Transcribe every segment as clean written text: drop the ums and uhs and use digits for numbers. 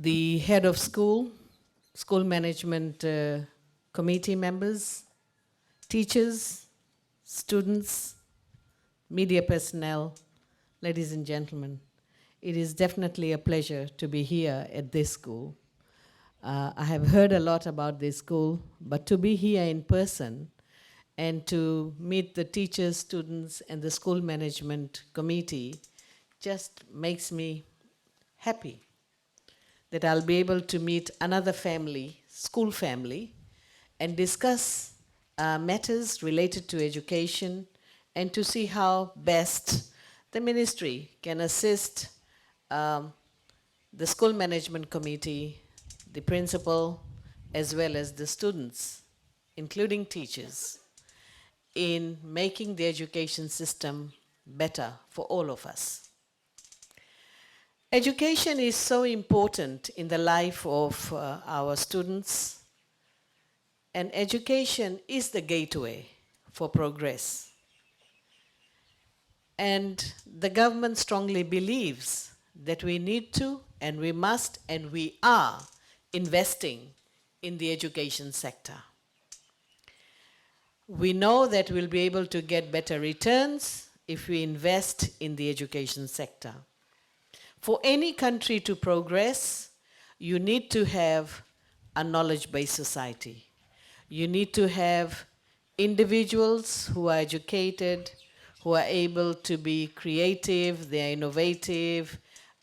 the head of school, school management committee members, teachers, students, media personnel, ladies and gentlemen. It is definitely a pleasure to be here at this school. I have heard a lot about this school, but to be here in person and to meet the teachers, students, and the school management committee just makes me happy that I'll be able to meet another family, school family, and discuss matters related to education and to see how best the ministry can assist the school management committee, the principal, as well as the students, including teachers, in making the education system better for all of us. Education is so important in the life of our students, and education is the gateway for progress. And the government strongly believes that we need to, and we must, and we are investing in the education sector. We know that we'll be able to get better returns if we invest in the education sector. For any country to progress, you need to have a knowledge-based society. You need to have individuals who are educated, who are able to be creative, they're innovative,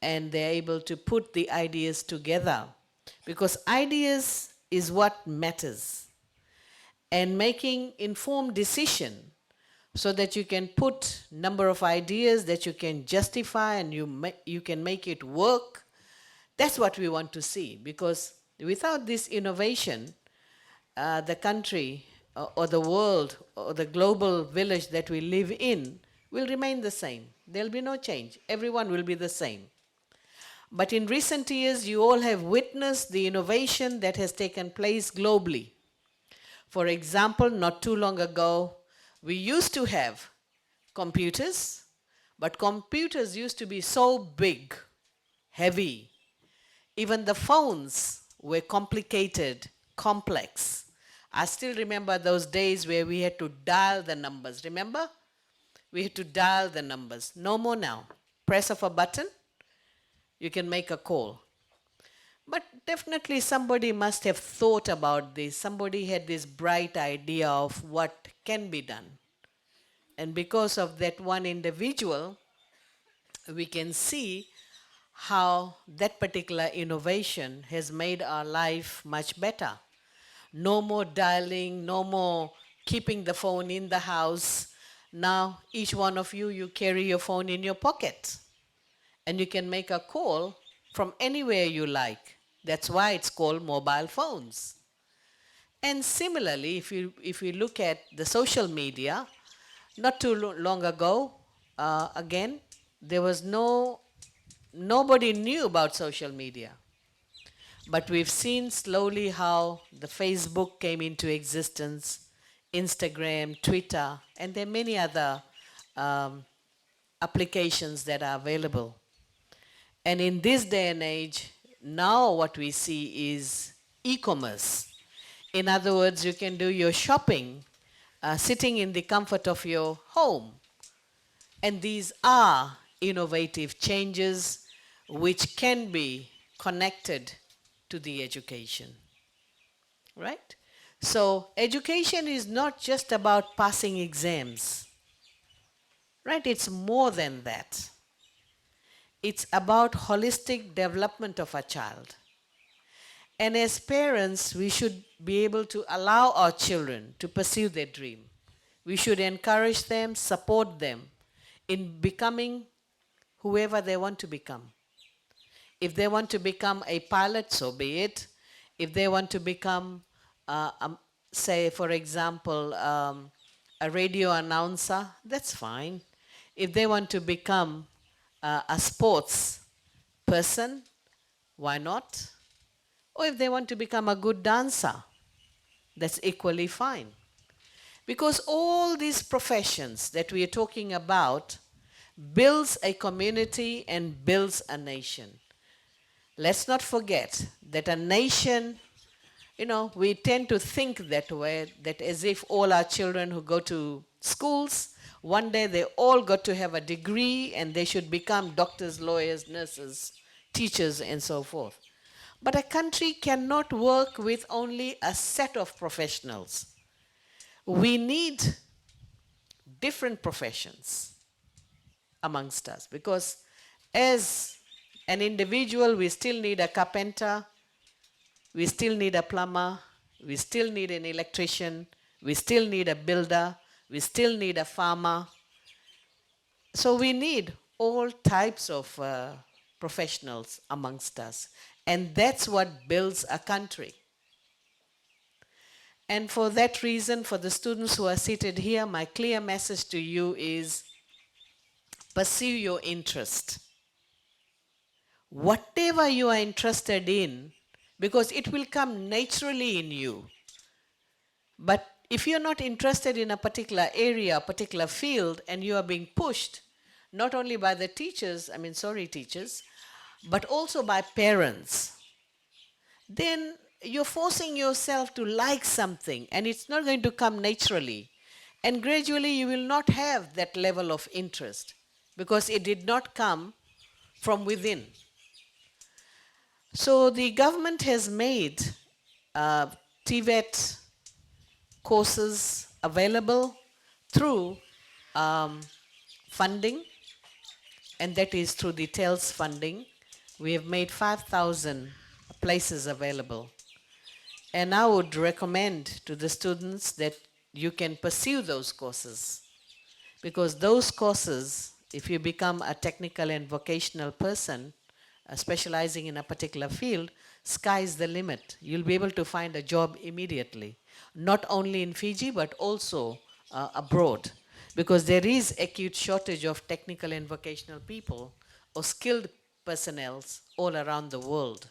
and they're able to put the ideas together. Because ideas is what matters. And making informed decision so that you can put number of ideas that you can justify and you can make it work, that's what we want to see. Because without this innovation, the country or the world or the global village that we live in will remain the same. There'll be no change. Everyone will be the same. But in recent years, you all have witnessed the innovation that has taken place globally. For example, not too long ago, we used to have computers, but computers used to be so big, heavy. Even the phones were complicated, complex. I still remember those days where we had to dial the numbers. Remember? We had to dial the numbers. No more now. Press of a button, you can make a call. But definitely somebody must have thought about this. Somebody had this bright idea of what can be done. And because of that one individual, we can see how that particular innovation has made our life much better. No more dialing, no more keeping the phone in the house. Now, each one of you, you carry your phone in your pocket. And you can make a call from anywhere you like. That's why it's called mobile phones. And similarly, if you look at the social media, not too long ago, again, there was nobody knew about social media. But we've seen slowly how the Facebook came into existence, Instagram, Twitter, and there are many other applications that are available. And in this day and age, now what we see is e-commerce. In other words, you can do your shopping sitting in the comfort of your home. And these are innovative changes which can be connected to the education, right? So education is not just about passing exams, right? It's more than that. It's about holistic development of a child. And as parents, we should be able to allow our children to pursue their dream. We should encourage them, support them in becoming whoever they want to become. If they want to become a pilot, so be it. If they want to become, say, for example, a radio announcer, that's fine. If they want to become a sports person, why not? Or if they want to become a good dancer, that's equally fine. Because all these professions that we are talking about builds a community and builds a nation. Let's not forget that a nation, we tend to think that way, that as if all our children who go to schools, one day they all got to have a degree and they should become doctors, lawyers, nurses, teachers, and so forth. But a country cannot work with only a set of professionals. We need different professions amongst us because as an individual, we still need a carpenter, we still need a plumber, we still need an electrician, we still need a builder, we still need a farmer. So we need all types of professionals amongst us. And that's what builds a country. And for that reason, for the students who are seated here, my clear message to you is pursue your interest. Whatever you are interested in, because it will come naturally in you. But if you're not interested in a particular area, a particular field, and you are being pushed, not only by the teachers, teachers, but also by parents, then you're forcing yourself to like something, and it's not going to come naturally. And gradually you will not have that level of interest because it did not come from within. So the government has made TVET courses available through funding, and that is through the TELS funding. We have made 5,000 places available. And I would recommend to the students that you can pursue those courses, because those courses, if you become a technical and vocational person, specializing in a particular field, sky's the limit. You'll be able to find a job immediately, not only in Fiji, but also abroad, because there is acute shortage of technical and vocational people or skilled personnel all around the world.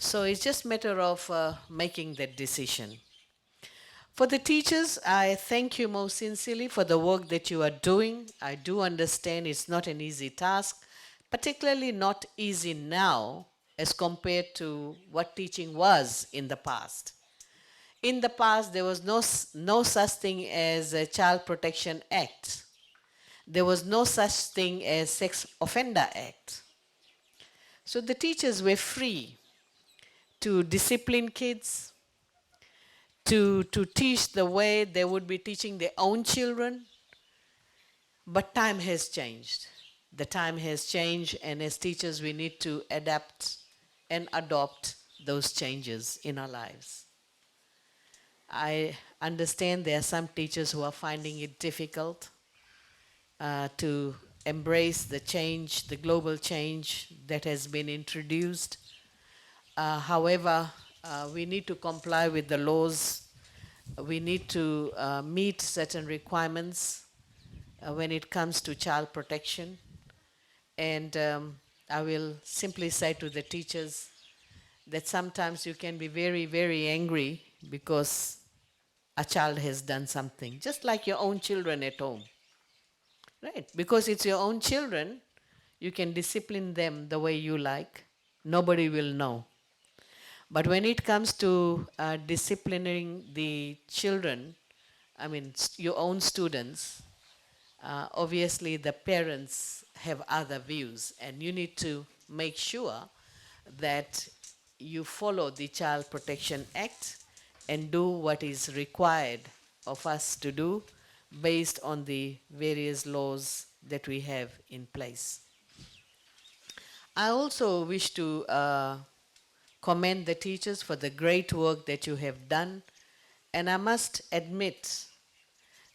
So it's just a matter of making that decision. For the teachers, I thank you most sincerely for the work that you are doing. I do understand it's not an easy task, particularly not easy now as compared to what teaching was in the past. In the past, there was no such thing as a Child Protection Act. There was no such thing as Sex Offender Act. So the teachers were free to discipline kids, to teach the way they would be teaching their own children. But time has changed. The time has changed, and as teachers, we need to adapt and adopt those changes in our lives. I understand there are some teachers who are finding it difficult to embrace the change, the global change that has been introduced. However, we need to comply with the laws. We need to meet certain requirements when it comes to child protection. And I will simply say to the teachers that sometimes you can be very, very angry because a child has done something, just like your own children at home. Right? Because it's your own children, you can discipline them the way you like. Nobody will know. But when it comes to disciplining the children, your own students, obviously the parents have other views, and you need to make sure that you follow the Child Protection Act and do what is required of us to do based on the various laws that we have in place. I also wish to commend the teachers for the great work that you have done, and I must admit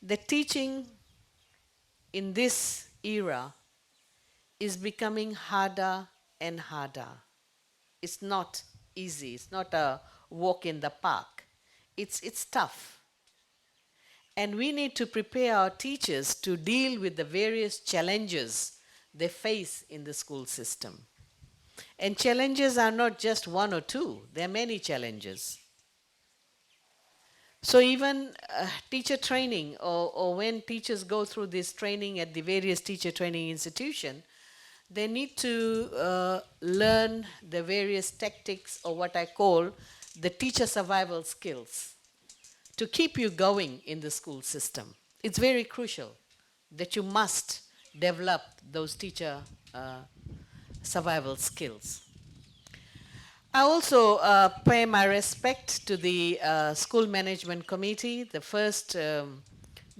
that teaching in this era is becoming harder and harder. It's not easy. It's not a walk in the park. It's tough. And we need to prepare our teachers to deal with the various challenges they face in the school system. And challenges are not just one or two. There are many challenges. So even teacher training, or when teachers go through this training at the various teacher training institutions, they need to learn the various tactics, or what I call the teacher survival skills, to keep you going in the school system. It's very crucial that you must develop those teacher survival skills. I also pay my respect to the school management committee, the first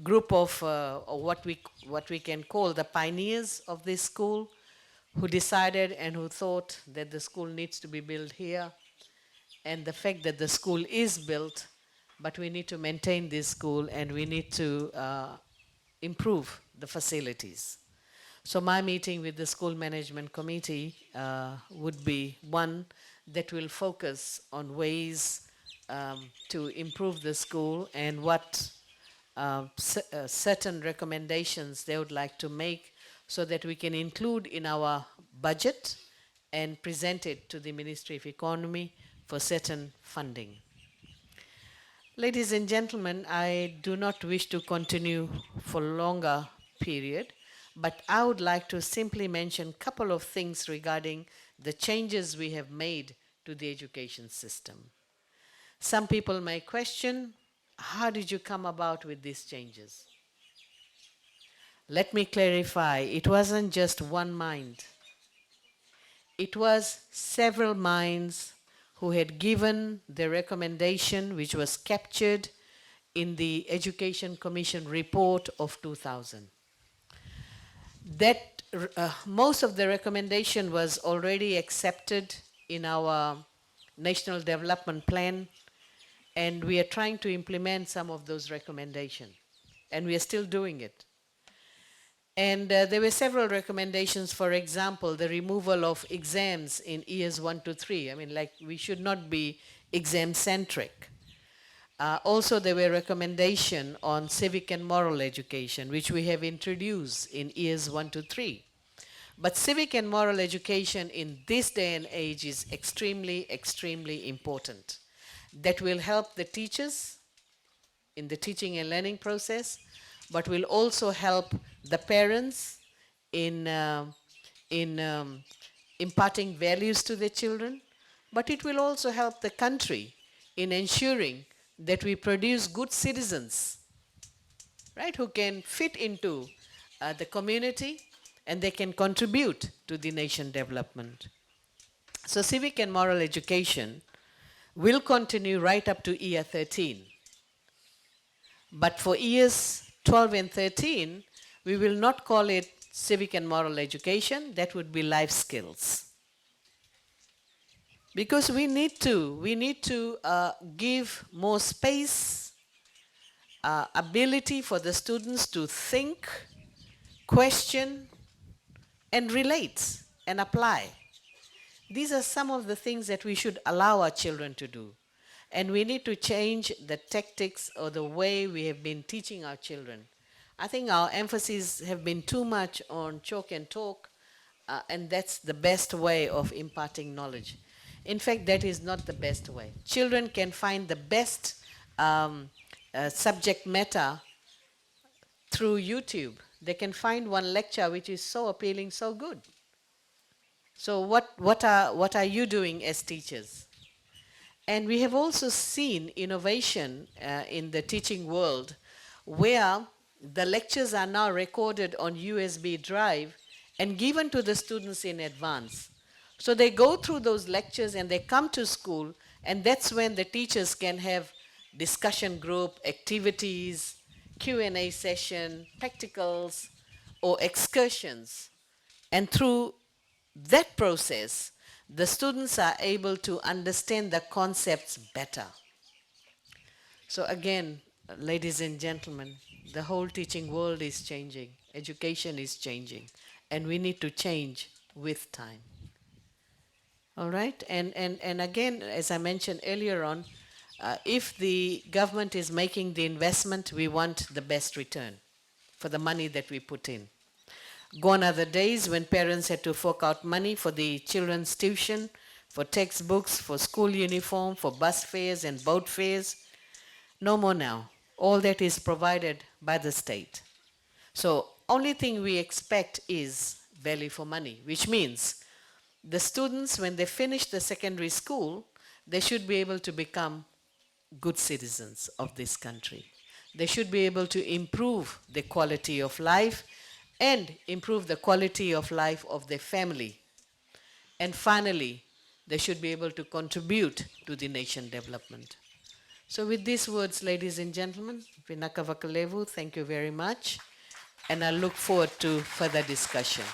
group of or what we can call the pioneers of this school, who decided and who thought that the school needs to be built here, and the fact that the school is built, but we need to maintain this school and we need to improve the facilities. So my meeting with the school management committee would be one that will focus on ways to improve the school and what certain recommendations they would like to make, so that we can include in our budget and present it to the Ministry of Economy for certain funding. Ladies and gentlemen, I do not wish to continue for longer period, but I would like to simply mention a couple of things regarding the changes we have made to the education system. Some people may question, how did you come about with these changes? Let me clarify, it wasn't just one mind. It was several minds who had given the recommendation, which was captured in the Education Commission report of 2000. That most of the recommendation was already accepted in our National Development Plan, and we are trying to implement some of those recommendations, and we are still doing it. And there were several recommendations, for example, the removal of exams in years 1 to 3. I mean, like, we should not be exam-centric. Also, there were recommendations on civic and moral education, which we have introduced in years 1 to 3. But civic and moral education in this day and age is extremely, extremely important. That will help the teachers in the teaching and learning process, but will also help the parents in imparting values to their children, but it will also help the country in ensuring that we produce good citizens, right, who can fit into the community and they can contribute to the nation development. So civic and moral education will continue right up to year 13. But for years 12 and 13, we will not call it civic and moral education. That would be life skills. Because we need to give more space, ability for the students to think, question, and relate and apply. These are some of the things that we should allow our children to do. And we need to change the tactics or the way we have been teaching our children. I think our emphasis have been too much on chalk and talk, and that's the best way of imparting knowledge. In fact, that is not the best way. Children can find the best subject matter through YouTube. They can find one lecture which is so appealing, so good. So what are you doing as teachers? And we have also seen innovation in the teaching world, where the lectures are now recorded on USB drive and given to the students in advance. So they go through those lectures and they come to school, and that's when the teachers can have discussion group, activities, Q&A session, practicals, or excursions. And through that process, the students are able to understand the concepts better. So again, ladies and gentlemen, the whole teaching world is changing, education is changing, and we need to change with time. All right, and again, as I mentioned earlier on, if the government is making the investment, we want the best return for the money that we put in. Gone are the days when parents had to fork out money for the children's tuition, for textbooks, for school uniform, for bus fares and boat fares. No more now. All that is provided by the state. So only thing we expect is value for money, which means the students, when they finish the secondary school, they should be able to become good citizens of this country. They should be able to improve the quality of life and improve the quality of life of their family. And finally, they should be able to contribute to the nation development. So with these words, ladies and gentlemen, Vinaka Vakalevu, thank you very much. And I look forward to further discussion.